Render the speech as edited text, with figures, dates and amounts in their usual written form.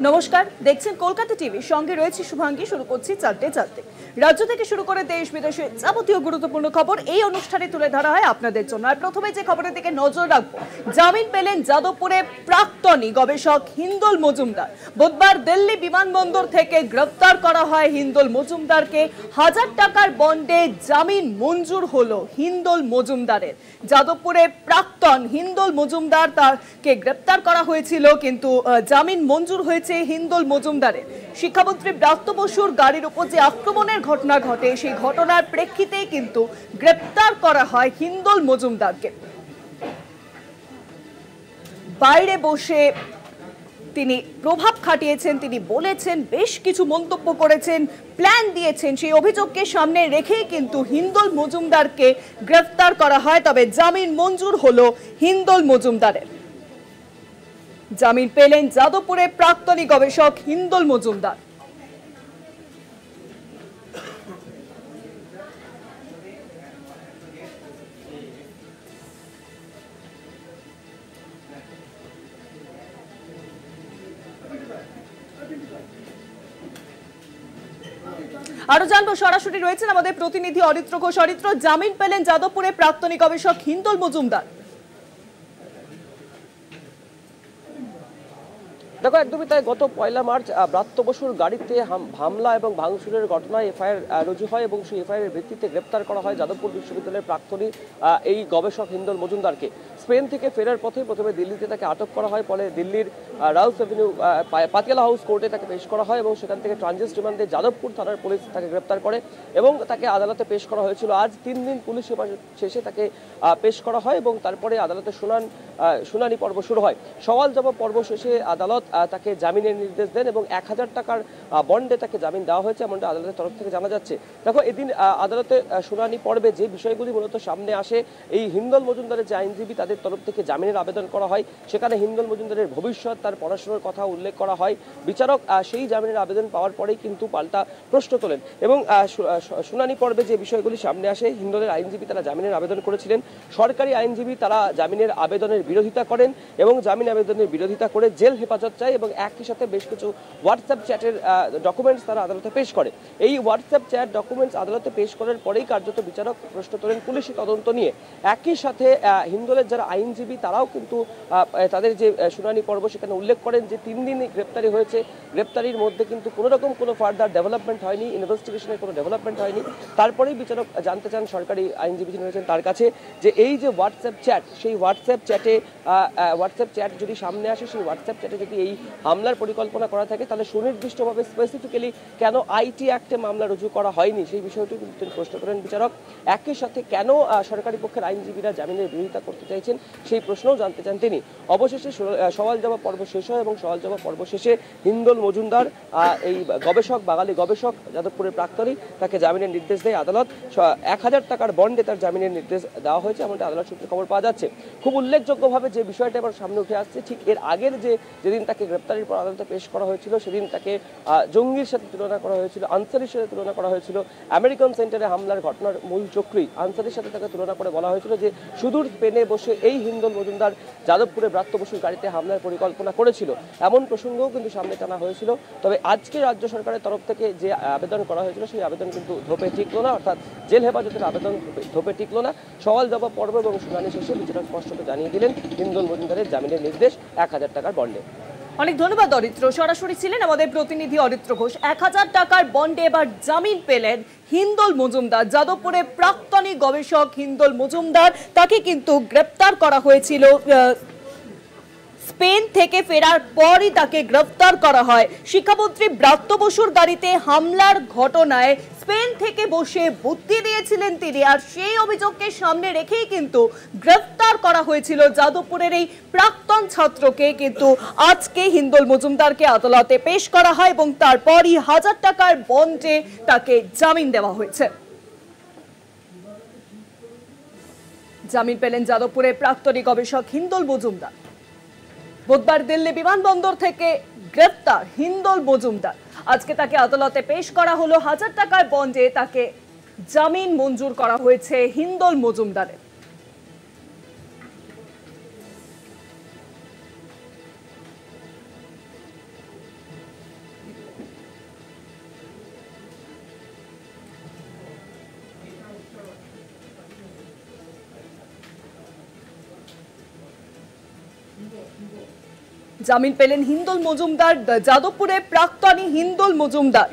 নমস্কার, দেখছেন কলকাতা টিভি। সঙ্গে রয়েছে শুভাঙ্গী। শুরু করছি চারটে চারটে। রাজ্য থেকে শুরু করে দেশ বিদেশে যাবতীয় গুরুত্বপূর্ণ খবর এই অনুষ্ঠানে তুলে ধরা হয় আপনাদের জন্য। আর প্রথমে যে খবরের দিকে নজর রাখবো, জামিন পেলেন যাদবপুরে প্রাক্তনী গবেষক হিন্দোল মজুমদার। বুধবার দিল্লি বিমানবন্দর থেকে গ্রেফতার করা হয় হিন্দোল মজুমদারকে। 1000 টাকার বন্ডে জামিন মঞ্জুর হলো হিন্দোল মজুমদারের। যাদবপুরে প্রাক্তন হিন্দোল মজুমদার, তাকে গ্রেফতার করা হয়েছিল, কিন্তু জামিন মঞ্জুর হয়েছে হিন্দোল মজুমদারের। শিক্ষামন্ত্রী ব্রাত্য বসুর গাড়ির উপর যে আক্রমণের ঘটনা ঘটে, সেই ঘটনার প্রেক্ষিতেই কিন্তু গ্রেফতার করা হয় হিন্দোল মজুমদারকে। বাইরে বসে তিনি প্রভাব খাটিয়েছেন, তিনি বলেছেন, বেশ কিছু মন্তব্য করেছেন, প্ল্যান দিয়েছেন। সেই অভিযোগকে সামনে রেখেই কিন্তু হিন্দোল মজুমদারকে গ্রেফতার করা হয়। তবে জামিন মঞ্জুর হলো হিন্দোল মজুমদারের। জামিন পেলেন যাদবপুরে প্রাক্তনী গবেষক হিন্দোল মজুমদার। আরো জানবো, সরাসরি রয়েছেন আমাদের প্রতিনিধি অরিত্র ঘোষ। অরিত্র, জামিন পেলেন যাদবপুরে প্রাক্তনী গবেষক হিন্দোল মজুমদার। দেখো, একদমই তাই। গত 1 মার্চ ব্রাত্য বসুর গাড়িতে হামলা এবং ভাঙচুরের ঘটনায় এফআইআর রুজু হয় এবং সেই এফআইআর ভিত্তিতে গ্রেপ্তার করা হয় যাদবপুর বিশ্ববিদ্যালয়ের প্রাক্তনী এই গবেষক হিন্দোল মজুমদারকে। স্পেন থেকে ফেরার পথে প্রথমে দিল্লিতে তাকে আটক করা হয়, পরে দিল্লির রাউস এভিনিউ পাতিয়ালা হাউস কোর্টে তাকে পেশ করা হয় এবং সেখান থেকে ট্রানজিট রিমান্ডে যাদবপুর থানার পুলিশ তাকে গ্রেপ্তার করে এবং তাকে আদালতে পেশ করা হয়েছিল। আজ 3 দিন পুলিশ হেফাজত শেষে তাকে পেশ করা হয় এবং তারপরে আদালতে শুনানি পর্ব শুরু হয়। সওয়াল জবাব পর্ব শেষে আদালত তাকে জামিনের নির্দেশ দেন এবং 1000 টাকার বন্ডে তাকে জামিন দেওয়া হয়েছে, এমনটা আদালতের তরফ থেকে জানা যাচ্ছে। দেখো, এদিন আদালতে শুনানি পর্বে যে বিষয়গুলি মূলত সামনে আসে, এই হিন্দোল মজুমদারের যে আইনজীবী, তাদের তরফ থেকে জামিনের আবেদন করা হয়। সেখানে হিন্দোল মজুমদারের ভবিষ্যৎ, তার পড়াশোনার কথা উল্লেখ করা হয়। বিচারক সেই জামিনের আবেদন পাওয়ার পরেই কিন্তু পাল্টা প্রশ্ন তোলেন এবং শুনানি পর্বে যে বিষয়গুলি সামনে আসে, হিন্দোলের আইনজীবী তারা জামিনের আবেদন করেছিলেন। সরকারি আইনজীবী তারা জামিনের আবেদনের বিরোধিতা করেন এবং জামিন আবেদনের বিরোধিতা করে জেল হেফাজত চায় এবং একই সাথে বেশ কিছু হোয়াটসঅ্যাপ চ্যাটের ডকুমেন্টস তারা আদালতে পেশ করে। এই হোয়াটসঅ্যাপ চ্যাট ডকুমেন্টস আদালতে পেশ করার পরেই কার্যত বিচারক প্রশ্ন তোলেন পুলিশি তদন্ত নিয়ে। একই সাথে হিন্দোলের যারা আইনজীবী তারাও কিন্তু তাদের যে শুনানি পর্ব সেখানে উল্লেখ করেন যে 3 দিনই গ্রেপ্তারি হয়েছে, গ্রেপ্তারির মধ্যে কিন্তু কোনো রকম কোনো ফার্দার ডেভেলপমেন্ট হয়নি, ইনভেস্টিগেশনের কোনো ডেভেলপমেন্ট হয়নি। তারপরেই বিচারক জানতে চান সরকারি আইনজীবী যিনি রয়েছেন তার কাছে যে এই যে হোয়াটসঅ্যাপ চ্যাট, সেই হোয়াটসঅ্যাপ চ্যাট যদি সামনে আসে, সেই হোয়াটসঅ্যাপ চ্যাটে যদি এই হামলার পরিকল্পনা করা থাকে, তাহলে সুনির্দিষ্টভাবে স্পেসিফিক্যালি কেন আইটি অ্যাক্টে মামলা রুজু করা হয়নি, সেই বিষয়টি কিন্তু প্রশ্ন করেন বিচারক। একই সাথে কেন সরকারি পক্ষের আইনজীবীরা জামিনের বিরোধিতা করতে চাইছেন, সেই প্রশ্নও জানতে চান তিনি। অবশেষে সওয়াল জবাব পর্ব শেষ হয় এবং সওয়াল জবাব পর্ব শেষে হিন্দোল মজুমদার, এই গবেষক, বাঙালি গবেষক, যাদবপুরের প্রাক্তনী, তাকে জামিনের নির্দেশ দেয় আদালত। 1000 টাকার বন্ডে তার জামিনের নির্দেশ দেওয়া হয়েছে, এমনটা আদালত সূত্রে খবর পাওয়া যাচ্ছে। খুব উল্লেখযোগ্যভাবে যে বিষয়টা এবার সামনে উঠে আসছে, ঠিক এর আগের যেদিন তাকে গ্রেপ্তারের পর আদালতে পেশ করা হয়েছিল, সেদিন তাকে জঙ্গির সাথে তুলনা করা হয়েছিল, আনসারির সাথে তুলনা করা হয়েছিল। আমেরিকান সেন্টারে হামলার ঘটনার মূল চক্রী আনসারির সাথে তাকে তুলনা করে বলা হয়েছিল যে সুদূর স্পেনে বসে এই হিন্দোল মজুমদার যাদবপুরে ব্রাত্য বসুর গাড়িতে হামলার পরিকল্পনা করেছিল, এমন প্রসঙ্গও কিন্তু সামনে টানা হয়েছিল। তবে আজকে রাজ্য সরকারের তরফ থেকে যে আবেদন করা হয়েছিল, সেই আবেদন কিন্তু ধোপে টিকলো না, অর্থাৎ জেল হেফাজতের আবেদন ধোপে টিকলো না। সওয়াল জবাব পর্ব এবং শুনানি শেষে বিচারক স্পষ্টত জানিয়ে দিলেন হিন্দোল মজুমদারের জামিনের নির্দেশ 1000 টাকার বন্ডে। অনেক ধন্যবাদ অরিত্র। সরাসরি ছিলেন আমাদের প্রতিনিধি অরিত্র ঘোষ। 1000 টাকার বন্ডে এবার জামিন পেলেন হিন্দোল মজুমদার। যাদবপুরে প্রাক্তনী গবেষক হিন্দোল মজুমদার, তাকে কিন্তু গ্রেপ্তার করা হয়েছিল। স্পেন থেকে ফেরার পরই তাকে গ্রেফতার করা হয়। শিক্ষামন্ত্রী ব্রাত্য বসুর গাড়িতে হামলার ঘটনায় স্পেন থেকে বসে বুদ্ধি দিয়েছিলেন তিনি, আর সেই অভিযোগকে সামনে রেখেই কিন্তু গ্রেফতার করা হয়েছিল যাদবপুরের এই প্রাক্তন ছাত্রকে। কিন্তু আজকে হিন্দোল মজুমদারকে আদালতে পেশ করা হয় এবং তারপরই 1000 টাকার বন্ডে তাকে জামিন দেওয়া হয়েছে। জামিন পেলেন যাদবপুরের প্রাক্তনী গবেষক হিন্দোল মজুমদার। বুধবার দিল্লি বিমানবন্দর থেকে গ্রেফতার হিন্দোল মজুমদার। আজকে তাকে আদালতে পেশ করা হলো। 1000 টাকার বন্ডে তাকে জামিন মঞ্জুর করা হয়েছে হিন্দোল মজুমদারের। জামিন পেলেন হিন্দোল মজুমদার, যাদবপুরে প্রাক্তনী হিন্দোল মজুমদার।